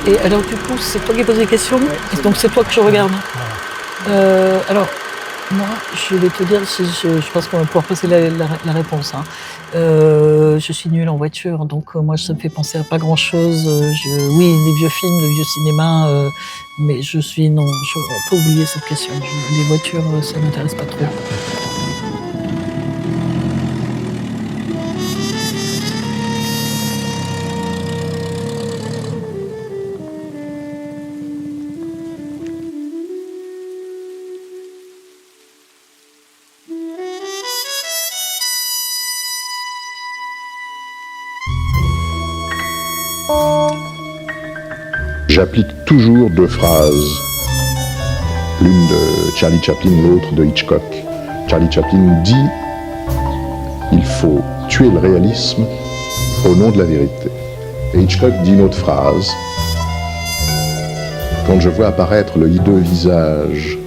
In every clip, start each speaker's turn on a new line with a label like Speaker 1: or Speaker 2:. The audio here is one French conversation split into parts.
Speaker 1: Et alors du coup, c'est toi qui poses des questions, et donc c'est toi que je regarde. Alors, moi, je vais te dire, je pense qu'on va pouvoir passer la réponse. Hein. Je suis nulle en voiture, donc moi, ça me fait penser à pas grand-chose. Oui, des vieux films, de vieux cinéma, mais non, on peut oublier cette question. Les voitures, ça m'intéresse pas trop.
Speaker 2: J'applique toujours deux phrases, l'une de Charlie Chaplin, l'autre de Hitchcock. Charlie Chaplin dit « Il faut tuer le réalisme au nom de la vérité ». Et Hitchcock dit une autre phrase « Quand je vois apparaître le hideux visage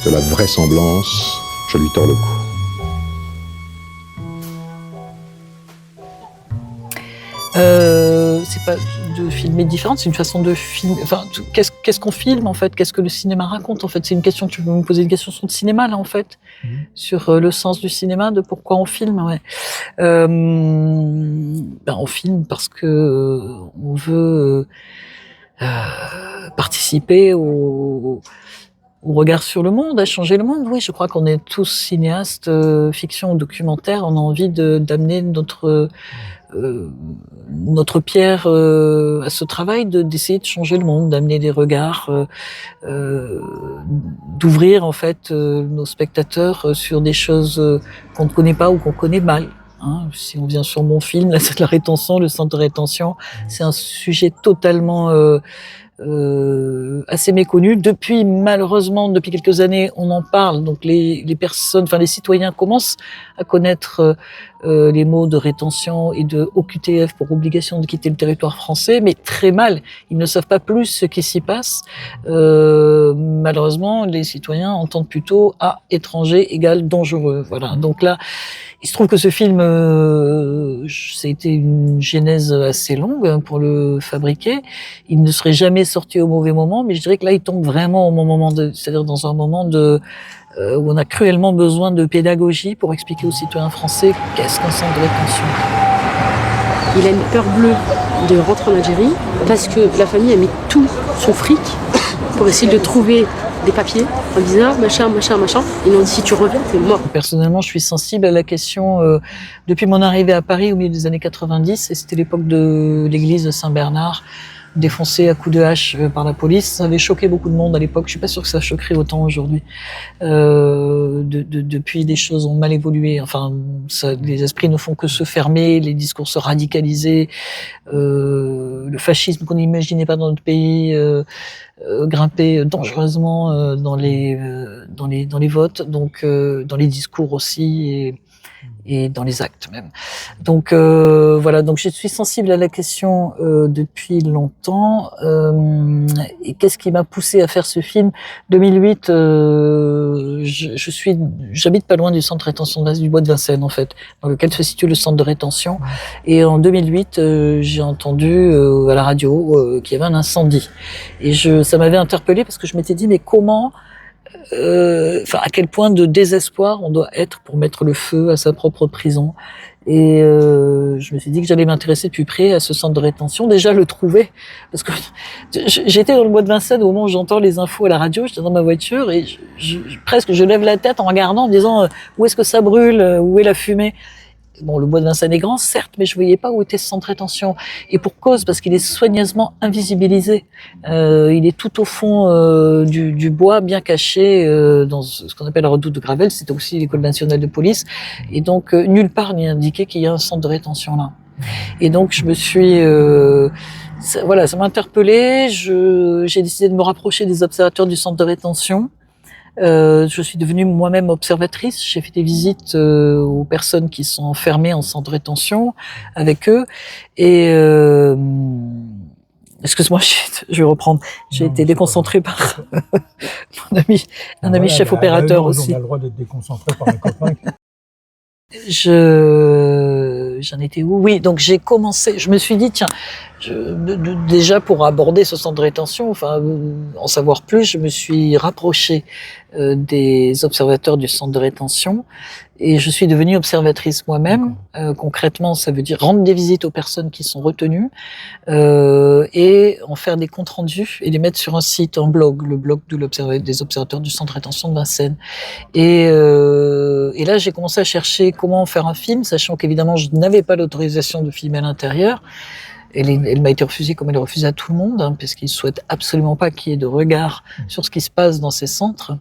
Speaker 2: de la vraisemblance, je lui tords le cou ».
Speaker 1: C'est pas de filmer différent, c'est une façon de filmer. Enfin, qu'est-ce qu'on filme en fait? Qu'est-ce que le cinéma raconte en fait? C'est une question. Tu veux me poser une question sur le cinéma là en fait, sur le sens du cinéma, de pourquoi on filme. Ouais. On filme parce que on veut participer au regard sur le monde, à changer le monde. Oui, je crois qu'on est tous cinéastes, fiction ou documentaire. On a envie d'amener notre pierre à ce travail, d'essayer de changer le monde, d'amener des regards, d'ouvrir en fait nos spectateurs sur des choses qu'on ne connaît pas ou qu'on connaît mal. Hein. Si on vient sur mon film, là, c'est la rétention, le centre de rétention, c'est un sujet totalement assez méconnu. Malheureusement, depuis quelques années, on en parle. Donc les personnes, enfin les citoyens commencent à connaître les mots de rétention et de OQTF pour obligation de quitter le territoire français, mais très mal. Ils ne savent pas plus ce qui s'y passe. Malheureusement, les citoyens entendent plutôt étranger égale dangereux. Voilà. Donc là, il se trouve que ce film, ça a été une genèse assez longue pour le fabriquer. Il ne serait jamais sorti au mauvais moment, mais je dirais que là, il tombe vraiment c'est-à-dire dans un moment où on a cruellement besoin de pédagogie pour expliquer aux citoyens français qu'est-ce qu'un centre de rétention.
Speaker 3: Il a une peur bleue de rentrer en Algérie parce que la famille a mis tout son fric pour essayer de trouver des papiers, un visa, machin. Ils ont dit si tu reviens, c'est mort.
Speaker 1: Personnellement, je suis sensible à la question depuis mon arrivée à Paris au milieu des années 90, et c'était l'époque de l'église de Saint-Bernard, défoncée à coups de hache par la police. Ça avait choqué beaucoup de monde à l'époque. Je suis pas sûre que ça choquerait autant aujourd'hui. Depuis, les choses ont mal évolué. Enfin, les esprits ne font que se fermer, les discours se radicaliser. Le fascisme qu'on n'imaginait pas dans notre pays grimper dangereusement dans les votes, donc dans les discours aussi, et dans les actes même. Donc voilà, donc je suis sensible à la question depuis longtemps. Et qu'est-ce qui m'a poussé à faire ce film? 2008, j'habite pas loin du centre de rétention du Bois de Vincennes en fait, dans lequel se situe le centre de rétention. Et en 2008, j'ai entendu à la radio qu'il y avait un incendie. Et ça m'avait interpellée parce que je m'étais dit mais comment à quel point de désespoir on doit être pour mettre le feu à sa propre prison. Et je me suis dit que j'allais m'intéresser de plus près à ce centre de rétention, déjà le trouver, parce que j'étais dans le Bois de Vincennes au moment où j'entends les infos à la radio, j'étais dans ma voiture et presque je lève la tête en regardant, en me disant où est-ce que ça brûle, où est la fumée. Bon, le Bois de Vincennes est grand, certes, mais je voyais pas où était ce centre de rétention. Et pour cause, parce qu'il est soigneusement invisibilisé. Il est tout au fond du bois, bien caché, dans ce qu'on appelle la redoute de Gravel. C'était aussi l'École nationale de police. Et donc, nulle part n'est indiqué qu'il y a un centre de rétention là. Et donc, je me suis... ça m'a interpellée. J'ai décidé de me rapprocher des observateurs du centre de rétention. Je suis devenue moi-même observatrice. J'ai fait des visites aux personnes qui sont enfermées en centre de rétention avec eux. Et excuse-moi, je vais reprendre. J'ai été déconcentrée par mon ami, un ami chef opérateur aussi.
Speaker 4: On a le droit d'être déconcentré par un copain.
Speaker 1: j'en étais où? Oui, donc j'ai commencé, je me suis dit, tiens, déjà pour aborder ce centre de rétention, enfin, en savoir plus, je me suis rapprochée des observateurs du centre de rétention et je suis devenue observatrice moi-même. Concrètement, ça veut dire rendre des visites aux personnes qui sont retenues et en faire des comptes rendus et les mettre sur un site, un blog, le blog des observateurs du centre de rétention de Vincennes. Et là, j'ai commencé à chercher comment faire un film, sachant qu'évidemment, je n'avais pas l'autorisation de filmer à l'intérieur. Elle m'a été refusée comme elle est refusée à tout le monde, puisqu'ils ne souhaitent absolument pas qu'il y ait de regard sur ce qui se passe dans ces centres.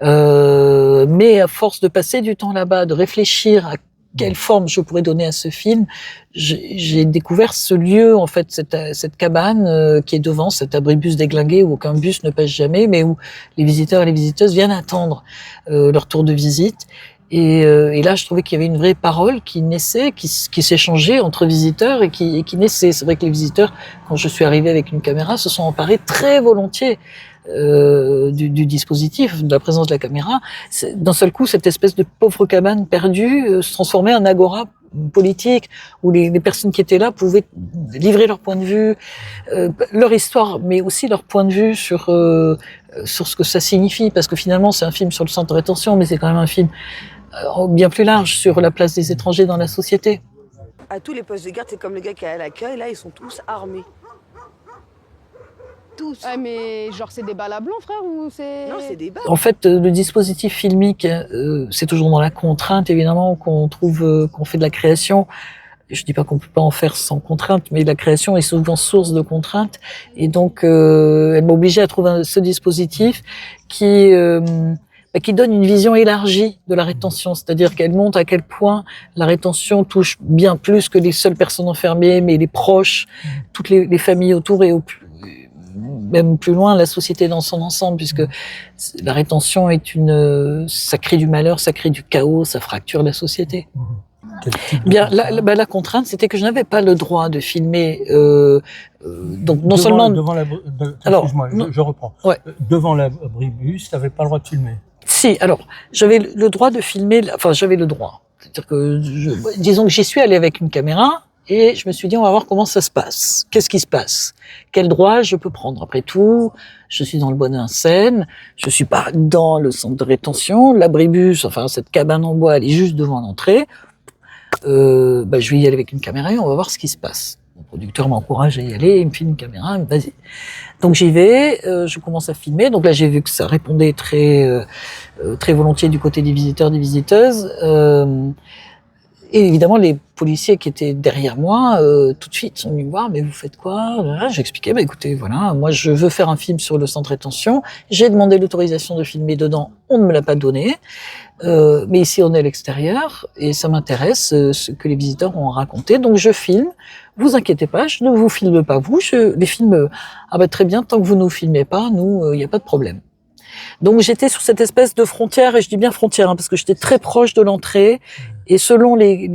Speaker 1: Mais à force de passer du temps là-bas, de réfléchir à quelle forme je pourrais donner à ce film, j'ai découvert ce lieu, en fait, cette cabane qui est devant, cet abribus déglingué où aucun bus ne passe jamais, mais où les visiteurs et les visiteuses viennent attendre leur tour de visite. Et là, je trouvais qu'il y avait une vraie parole qui naissait, qui s'échangeait entre visiteurs et qui naissait. C'est vrai que les visiteurs, quand je suis arrivée avec une caméra, se sont emparés très volontiers du dispositif, de la présence de la caméra. D'un seul coup, cette espèce de pauvre cabane perdue se transformait en agora politique où les personnes qui étaient là pouvaient livrer leur point de vue, leur histoire, mais aussi leur point de vue sur ce que ça signifie, parce que finalement, c'est un film sur le centre de rétention, mais c'est quand même un film bien plus large sur la place des étrangers dans la société.
Speaker 4: À tous les postes de garde, c'est comme le gars qui est à l'accueil, là, ils sont tous armés. Tous.
Speaker 5: Ouais, mais genre c'est des balles à blanc, frère, ou c'est...
Speaker 4: Non, c'est des balles.
Speaker 1: En fait, le dispositif filmique, c'est toujours dans la contrainte, évidemment, qu'on trouve, qu'on fait de la création. Je dis pas qu'on peut pas en faire sans contrainte, mais la création est souvent source de contraintes. Et donc, elle m'a obligée à trouver ce dispositif qui donne une vision élargie de la rétention, c'est-à-dire qu'elle montre à quel point la rétention touche bien plus que les seules personnes enfermées, mais les proches, toutes les familles autour et même plus loin, la société dans son ensemble, puisque la rétention ça crée du malheur, ça crée du chaos, ça fracture la société. Bien, la contrainte, c'était que je n'avais pas le droit de filmer. Donc non seulement.
Speaker 6: Excuse-moi, je reprends.
Speaker 1: Ouais.
Speaker 6: Devant l'abribus, tu n'avais pas le droit de filmer.
Speaker 1: Si, alors j'avais le droit de filmer. Enfin, j'avais le droit. C'est-à-dire que, disons que j'y suis allée avec une caméra. Et je me suis dit, on va voir comment ça se passe. Qu'est-ce qui se passe? Quel droit je peux prendre? Après tout, je suis dans le bois de Vincennes, je suis pas dans le centre de rétention, l'abribus, enfin cette cabane en bois, elle est juste devant l'entrée. Je vais y aller avec une caméra et on va voir ce qui se passe. Mon producteur m'encourage à y aller, il me file une caméra, vas-y. Donc j'y vais, je commence à filmer. Donc là j'ai vu que ça répondait très volontiers du côté des visiteurs, des visiteuses. Et évidemment, les policiers qui étaient derrière moi, tout de suite, sont venus me voir, mais vous faites quoi? J'expliquais, écoutez, voilà, moi je veux faire un film sur le centre de rétention, j'ai demandé l'autorisation de filmer dedans, on ne me l'a pas donné, mais ici on est à l'extérieur, et ça m'intéresse ce que les visiteurs ont raconté, donc je filme, vous inquiétez pas, je ne vous filme pas vous, je les filme, très bien, tant que vous ne nous filmez pas, nous, il n'y a pas de problème. Donc j'étais sur cette espèce de frontière, et je dis bien frontière, parce que j'étais très proche de l'entrée, et selon les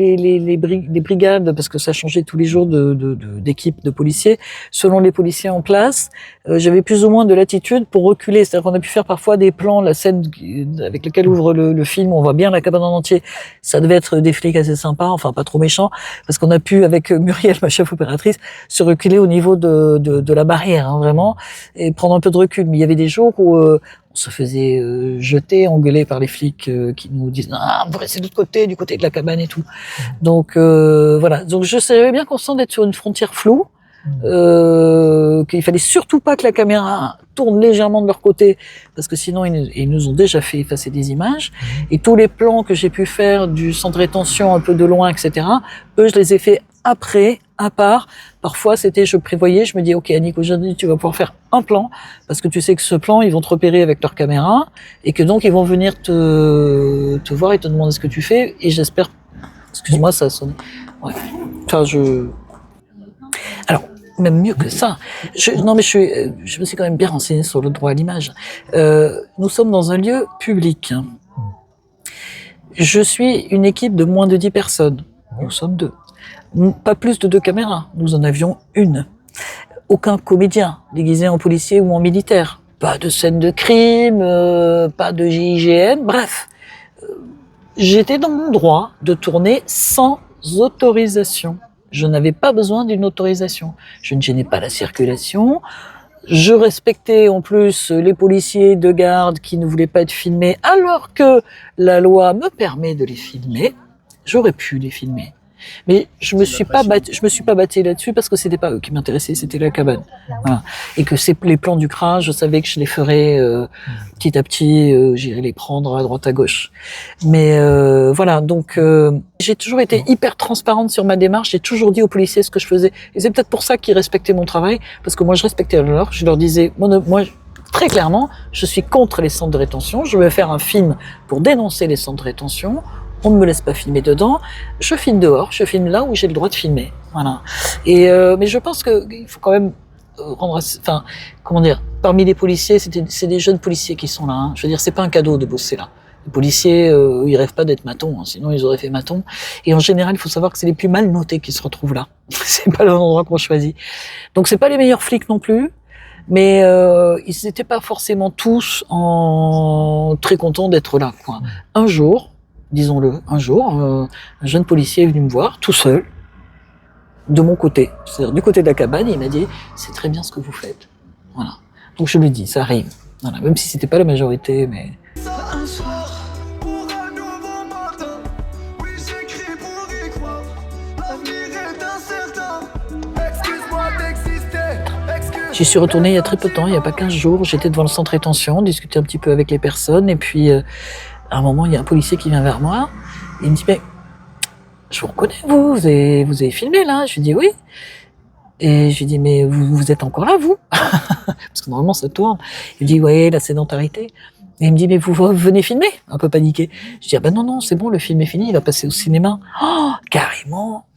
Speaker 1: brigades, parce que ça changeait tous les jours d'équipe de policiers, selon les policiers en place, j'avais plus ou moins de latitude pour reculer. C'est-à-dire qu'on a pu faire parfois des plans, la scène avec laquelle ouvre le film, on voit bien la cabane en entier. Ça devait être des flics assez sympas, enfin pas trop méchants, parce qu'on a pu, avec Muriel, ma chef opératrice, se reculer au niveau de la barrière, vraiment, et prendre un peu de recul. Mais il y avait des jours où on se faisait jeter, engueuler par les flics qui nous disent ah, vous restez de l'autre côté, du côté de la cabane et tout. Donc voilà. Donc je savais bien qu'on sent d'être sur une frontière floue, qu'il fallait surtout pas que la caméra tourne légèrement de leur côté, parce que sinon ils nous ont déjà fait effacer des images. Et tous les plans que j'ai pu faire du centre de rétention un peu de loin, etc. Eux, je les ai fait après, à part. Parfois, je prévoyais, je me dis, ok, Annick, aujourd'hui, tu vas pouvoir faire un plan, parce que tu sais que ce plan, ils vont te repérer avec leur caméra, et que donc, ils vont venir te voir et te demander ce que tu fais, et j'espère, excuse-moi, ça a sonné. Ouais. Enfin, alors, même mieux que ça. Je me suis quand même bien renseignée sur le droit à l'image. Nous sommes dans un lieu public. Je suis une équipe de moins de 10 personnes. Nous sommes 2. Pas plus de 2 caméras. Nous en avions une. Aucun comédien déguisé en policier ou en militaire. Pas de scène de crime, pas de GIGN, bref. J'étais dans mon droit de tourner sans autorisation. Je n'avais pas besoin d'une autorisation. Je ne gênais pas la circulation. Je respectais en plus les policiers de garde qui ne voulaient pas être filmés, alors que la loi me permet de les filmer. J'aurais pu les filmer. Mais je me suis pas battue là-dessus parce que c'était pas eux qui m'intéressaient, c'était la cabane. Voilà. Et que les plans du CRA, je savais que je les ferais petit à petit, j'irais les prendre à droite à gauche. Mais voilà, donc j'ai toujours été hyper transparente sur ma démarche, j'ai toujours dit aux policiers ce que je faisais. Et c'est peut-être pour ça qu'ils respectaient mon travail, parce que moi je respectais leur, je leur disais, moi très clairement, je suis contre les centres de rétention, je vais faire un film pour dénoncer les centres de rétention. On ne me laisse pas filmer dedans. Je filme dehors. Je filme là où j'ai le droit de filmer. Voilà. Et mais je pense que il faut quand même enfin, comment dire, parmi les policiers, c'est des jeunes policiers qui sont là. Hein. Je veux dire, c'est pas un cadeau de bosser là. Les policiers, ils rêvent pas d'être matons. Hein, sinon, ils auraient fait maton. Et en général, il faut savoir que c'est les plus mal notés qui se retrouvent là. C'est pas l'endroit qu'on choisit. Donc, c'est pas les meilleurs flics non plus. Mais ils n'étaient pas forcément tous très contents d'être là. Quoi. Un jour. Disons-le, un jour, un jeune policier est venu me voir, tout seul, de mon côté, c'est-à-dire du côté de la cabane, et il m'a dit « c'est très bien ce que vous faites ». Voilà. Donc je lui dis, ça arrive. Voilà. Même si c'était pas la majorité, mais...
Speaker 7: Un soir, pour un nouveau matin, oui j'écris pour y croire, l'avenir est incertain, excuse-moi d'exister,
Speaker 1: J'y suis retourné il y a très peu de temps, il n'y a pas 15 jours, j'étais devant le centre de rétention, discuter un petit peu avec les personnes, et puis... à un moment, il y a un policier qui vient vers moi, et il me dit, mais, je vous reconnais, vous avez filmé, là? Je lui dis, oui. Et je lui dis, mais vous êtes encore là, vous? Parce que normalement, ça tourne. Il me dit, ouais, la sédentarité. Et il me dit, mais vous venez filmer? Un peu paniqué. Je dis, ah ben non, c'est bon, le film est fini, il va passer au cinéma. Oh, carrément!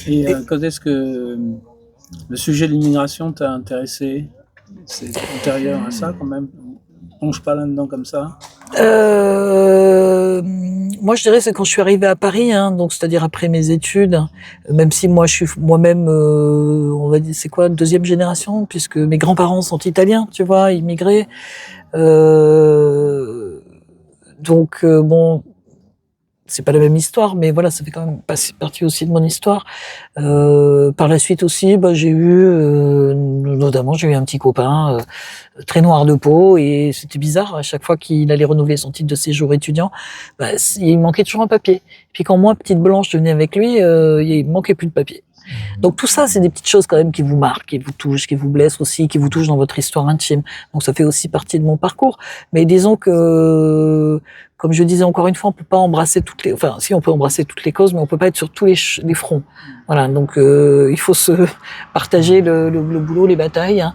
Speaker 8: Et quand est-ce que le sujet de l'immigration t'a intéressé? C'est antérieur à ça, quand même? Plonge pas là-dedans comme ça?
Speaker 1: Moi, je dirais c'est quand je suis arrivée à Paris, hein, donc c'est-à-dire après mes études, même si moi je suis moi-même, on va dire, c'est quoi, deuxième génération, puisque mes grands-parents sont italiens, tu vois, immigrés. Donc bon, c'est pas la même histoire, mais voilà, ça fait quand même partie aussi de mon histoire. Par la suite aussi, j'ai eu, notamment, j'ai eu un petit copain très noir de peau, et c'était bizarre, à chaque fois qu'il allait renouveler son titre de séjour étudiant, il manquait toujours un papier. Puis quand moi, petite blanche, je venais avec lui, il manquait plus de papier. Donc tout ça, c'est des petites choses quand même qui vous marquent, qui vous touchent, qui vous blessent aussi, qui vous touchent dans votre histoire intime. Donc ça fait aussi partie de mon parcours. Mais disons que, comme je disais encore une fois, on peut pas embrasser si on peut embrasser toutes les causes, mais on peut pas être sur tous les fronts. Voilà, donc il faut se partager le boulot, les batailles. Hein.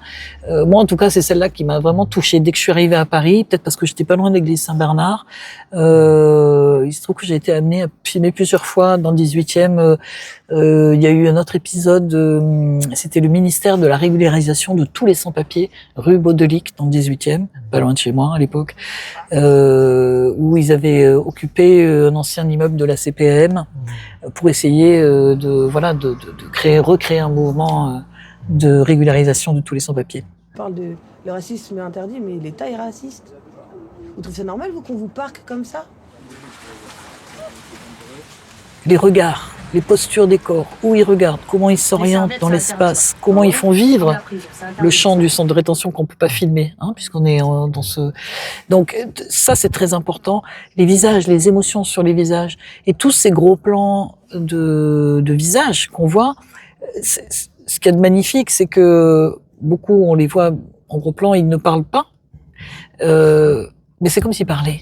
Speaker 1: Moi, en tout cas, c'est celle-là qui m'a vraiment touchée dès que je suis arrivée à Paris, peut-être parce que j'étais pas loin de l'église Saint-Bernard. Il se trouve que j'ai été amenée à filmer plusieurs fois dans le 18e. Il y a eu un autre épisode, c'était le ministère de la régularisation de tous les sans-papiers, rue Baudelic, dans le 18e, pas loin de chez moi à l'époque, où ils avaient occupé un ancien immeuble de la CPM pour essayer de recréer un mouvement de régularisation de tous les sans-papiers.
Speaker 4: On parle de le racisme est interdit, mais l'État est raciste. Vous trouvez ça normal, vous, qu'on vous parque comme ça?
Speaker 1: Les regards, les postures des corps, où ils regardent, comment ils s'orientent dans l'espace, comment ils font vivre le champ du centre de rétention qu'on peut pas filmer, hein, puisqu'on est dans ce... Donc ça, c'est très important. Les visages, les émotions sur les visages, et tous ces gros plans de visages qu'on voit, ce qu'il y a de magnifique, c'est que beaucoup, on les voit en gros plan, ils ne parlent pas, mais c'est comme s'ils parlaient.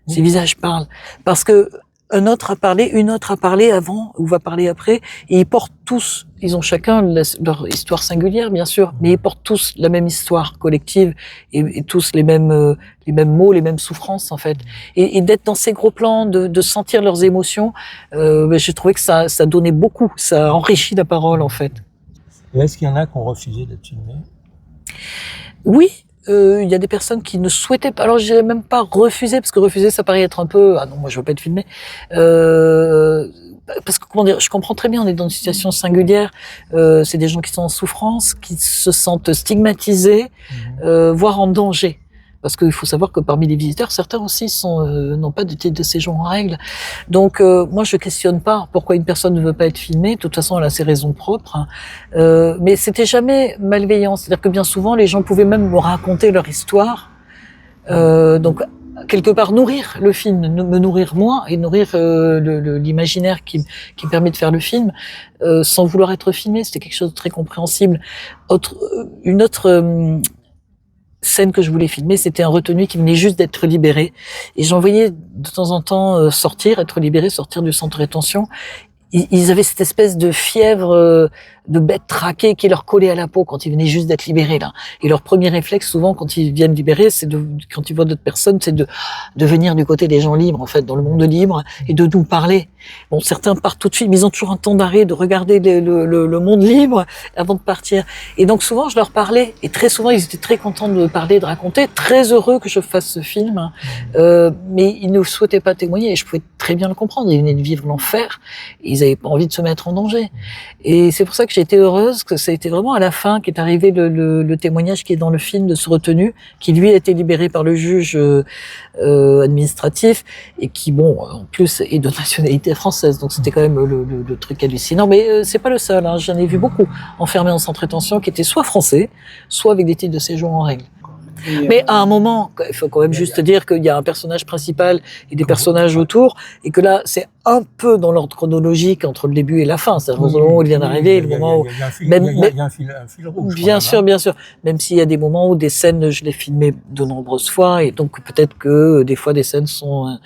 Speaker 1: Ces visages parlent. Parce que un autre a parlé, une autre a parlé avant, ou va parler après, et ils portent tous, ils ont chacun leur histoire singulière, bien sûr, mais ils portent tous la même histoire collective, et tous les mêmes mots, les mêmes souffrances, en fait. Et d'être dans ces gros plans, de sentir leurs émotions, j'ai trouvé que ça donnait beaucoup, ça enrichit la parole, en fait.
Speaker 6: Et est-ce qu'il y en a qui ont refusé d'être filmés? Oui.
Speaker 1: Il y a des personnes qui ne souhaitaient pas, alors je dirais même pas refuser, parce que refuser ça paraît être un peu, ah non, moi je veux pas être filmé, parce que comment dire, je comprends très bien, on est dans une situation singulière, c'est des gens qui sont en souffrance, qui se sentent stigmatisés, voire en danger. parce qu'il faut savoir que parmi les visiteurs, certains aussi n'ont pas de titre de séjour en règle. Donc moi je questionne pas pourquoi une personne ne veut pas être filmée. De toute façon, elle a ses raisons propres. Mais c'était jamais malveillant. C'est-à-dire que bien souvent, les gens pouvaient même me raconter leur histoire. Donc quelque part nourrir le film, me nourrir moi et nourrir l'imaginaire qui me permet de faire le film sans vouloir être filmé. C'était quelque chose de très compréhensible. Une autre scène que je voulais filmer, c'était un retenu qui venait juste d'être libéré. Et j'en voyais de temps en temps être libéré, sortir du centre de rétention. Ils avaient cette espèce de fièvre de bête traquée qui leur collait à la peau quand ils venaient juste d'être libérés là. Et leur premier réflexe souvent quand ils viennent libérer, quand ils voient d'autres personnes, c'est de venir du côté des gens libres en fait, dans le monde libre et de nous parler. Bon, certains partent tout de suite, mais ils ont toujours un temps d'arrêt de regarder le monde libre avant de partir. Et donc souvent je leur parlais et très souvent ils étaient très contents de me parler, de raconter, très heureux que je fasse ce film. Mais ils ne souhaitaient pas témoigner et je pouvais très bien le comprendre. Ils venaient de vivre l'enfer. Ils n'avaient pas envie de se mettre en danger. Et c'est pour ça que j'ai été heureuse que ça a été vraiment à la fin qu'est arrivé le témoignage qui est dans le film de ce retenu, qui lui a été libéré par le juge administratif et qui, bon, en plus est de nationalité française. Donc c'était quand même le truc hallucinant. Mais c'est pas le seul. Hein. J'en ai vu beaucoup enfermés en centre de rétention qui étaient soit français, soit avec des titres de séjour en règle. Mais à un moment, il faut quand même juste dire qu'il y a un personnage principal et des personnages autour, et que là, c'est un peu dans l'ordre chronologique entre le début et la fin. C'est-à-dire le moment où il vient d'arriver, le moment où...
Speaker 6: Il y a un fil rouge.
Speaker 1: Bien sûr. Même s'il y a des moments où des scènes, je les filmais de nombreuses fois, et donc peut-être que des fois des scènes sont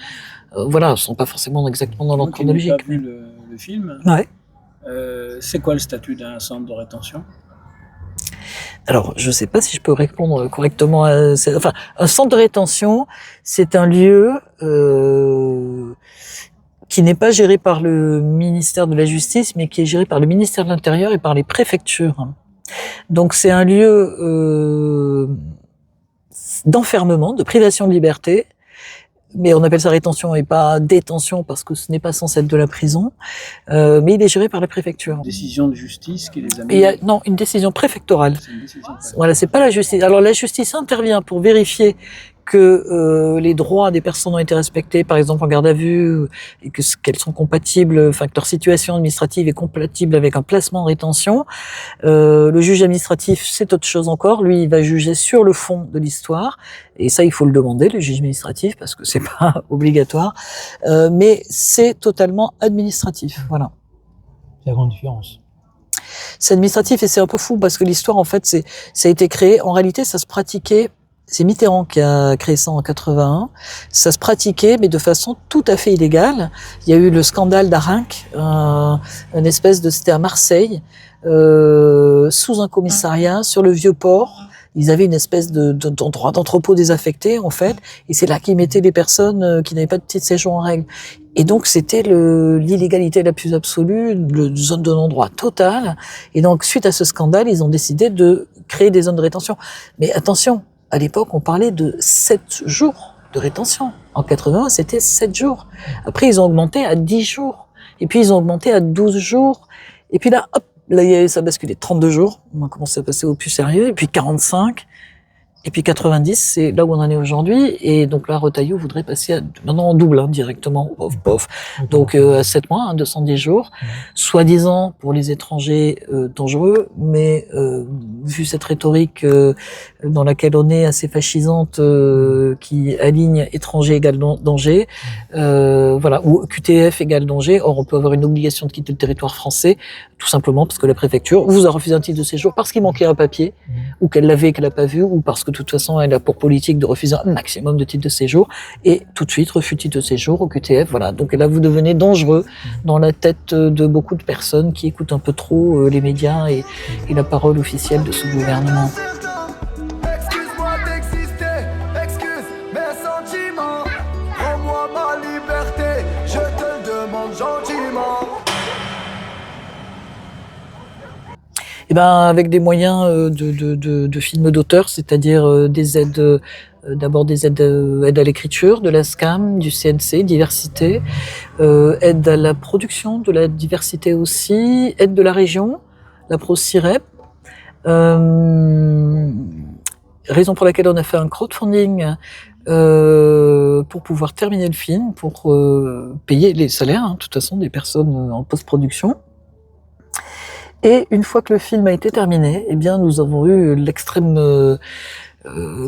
Speaker 1: pas forcément exactement dans l'ordre chronologique.
Speaker 8: Moi qui n'ai pas vu le film,
Speaker 1: ouais.
Speaker 8: C'est quoi le statut d'un centre de rétention ?
Speaker 1: Alors, je ne sais pas si je peux répondre correctement à ça. Enfin, un centre de rétention, c'est un lieu qui n'est pas géré par le ministère de la Justice, mais qui est géré par le ministère de l'Intérieur et par les préfectures. Donc, c'est un lieu d'enfermement, de privation de liberté. Mais on appelle ça rétention et pas détention parce que ce n'est pas censé être de la prison. Mais il est géré par la préfecture.
Speaker 8: Une décision de justice qui les amène.
Speaker 1: Non, une décision préfectorale.
Speaker 8: C'est une décision préfectorale.
Speaker 1: Voilà, c'est pas la justice. Alors la justice intervient pour vérifier que les droits des personnes ont été respectés, par exemple en garde à vue, et qu'elles sont compatibles, enfin que leur situation administrative est compatible avec un placement en rétention. Le juge administratif, c'est autre chose encore. Lui, il va juger sur le fond de l'histoire, et ça, il faut le demander, le juge administratif, parce que c'est pas obligatoire. Mais c'est totalement administratif. Voilà.
Speaker 6: C'est la grande différence.
Speaker 1: C'est administratif et c'est un peu fou parce que l'histoire, en fait, ça a été créé. En réalité, ça se pratiquait. C'est Mitterrand qui a créé ça en 81. Ça se pratiquait, mais de façon tout à fait illégale. Il y a eu le scandale d'Arinck, une espèce de, c'était à Marseille, sous un commissariat sur le Vieux-Port. Ils avaient une espèce d'endroit d'entrepôt désaffecté, en fait, et c'est là qu'ils mettaient les personnes qui n'avaient pas de titre de séjour en règle. Et donc, c'était l'illégalité la plus absolue, une zone de non-droit totale. Et donc, suite à ce scandale, ils ont décidé de créer des zones de rétention. Mais attention, à l'époque, on parlait de 7 jours de rétention. En 80, c'était 7 jours. Après, ils ont augmenté à 10 jours. Et puis, ils ont augmenté à 12 jours. Et puis là, hop, là, ça a basculé 32 jours. On a commencé à passer au plus sérieux. Et puis 45. Et puis 90, c'est là où on en est aujourd'hui. Et donc là, Retailleau voudrait passer maintenant en double, directement. Pof. Donc à 7 mois, 210 jours. Soi-disant pour les étrangers dangereux, mais vu cette rhétorique dans laquelle on est assez fascisante, qui aligne étranger égale danger, ou QTF égale danger. Or, on peut avoir une obligation de quitter le territoire français, tout simplement parce que la préfecture vous a refusé un titre de séjour parce qu'il manquait un papier, ou qu'elle l'avait et qu'elle l'a pas vu, ou parce que de toute façon, elle a pour politique de refuser un maximum de titres de séjour, et tout de suite, refus de titre de séjour au QTF, voilà. Donc là, vous devenez dangereux dans la tête de beaucoup de personnes qui écoutent un peu trop les médias et la parole officielle de ce gouvernement.
Speaker 7: Excuse-moi d'exister, excuse mes sentiments. Rends-moi ma liberté, je te le demande gentiment.
Speaker 1: Eh ben, avec des moyens de films d'auteur, c'est-à-dire des aides, d'abord des aides à l'écriture, de la SCAM, du CNC, diversité, aide à la production de la diversité aussi, aide de la région, la ProCirep, raison pour laquelle on a fait un crowdfunding pour pouvoir terminer le film, pour payer les salaires, hein, de toute façon, des personnes en post-production. Et une fois que le film a été terminé, eh bien, nous avons eu l'extrême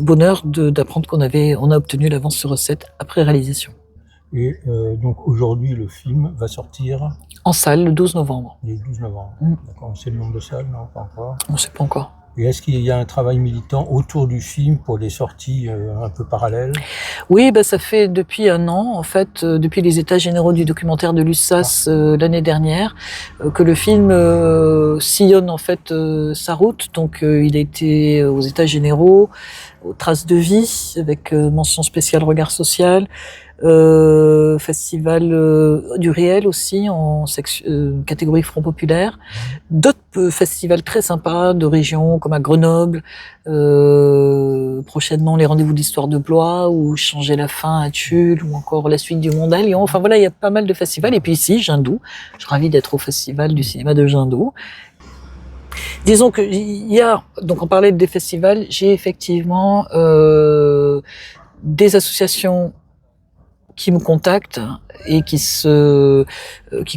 Speaker 1: bonheur d'apprendre qu'on a obtenu l'avance sur recette après réalisation.
Speaker 6: Et donc aujourd'hui, le film va sortir
Speaker 1: en salle le 12 novembre.
Speaker 6: Le 12 novembre. D'accord, on sait le nombre de salles, non, pas encore.
Speaker 1: On ne sait pas encore.
Speaker 6: Et est-ce qu'il y a un travail militant autour du film pour des sorties un peu parallèles?
Speaker 1: Oui, bah, ça fait depuis 1 an, en fait, depuis les états généraux du documentaire de l'USSAS l'année dernière, que le film sillonne en fait sa route. Donc il a été aux états généraux, aux Traces de vie, avec mention spéciale regard social, festival du réel aussi en catégorie Front populaire, d'autres festivals très sympas de régions comme à Grenoble, prochainement les rendez-vous d'histoire de Blois ou Changer la fin à Tulle ou encore la suite du monde à Lyon. Enfin voilà, il y a pas mal de festivals. Et puis ici, Jindoux, je suis ravie d'être au festival du cinéma de Jindoux. Disons que donc on parlait des festivals, j'ai effectivement des associations qui me contactent et qui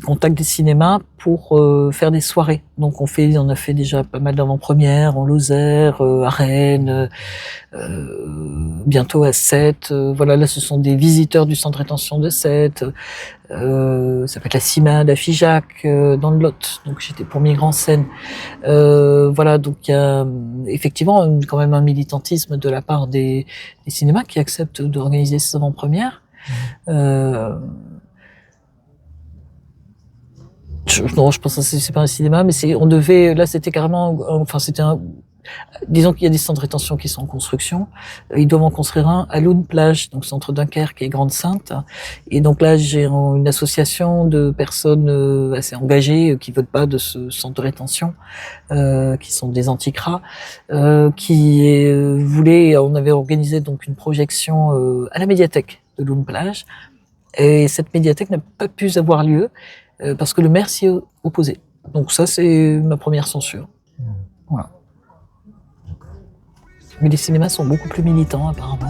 Speaker 1: contactent des cinémas pour faire des soirées. Donc on a fait déjà pas mal d'avant-premières en Lozère, à Rennes, bientôt à Sète. Voilà, là ce sont des visiteurs du centre de rétention de Sète. Ça peut être la CIMAD à Figeac, dans le Lot. Donc j'étais pour Migrants Seine. Voilà, donc il y a effectivement quand même un militantisme de la part des cinémas qui acceptent d'organiser ces avant-premières. Non, je pense que c'est pas un cinéma, mais c'était carrément, disons qu'il y a des centres de rétention qui sont en construction. Ils doivent en construire un à Loun Plage, donc centre Dunkerque et Grande-Sainte. Et donc là, j'ai une association de personnes assez engagées qui veulent pas de ce centre de rétention, qui sont des anti-cras, qui voulaient. On avait organisé donc une projection à la médiathèque de Loun Plage, et cette médiathèque n'a pas pu avoir lieu parce que le maire s'y est opposé. Donc ça, c'est ma première censure. Voilà. Mais les cinémas sont beaucoup plus militants, apparemment.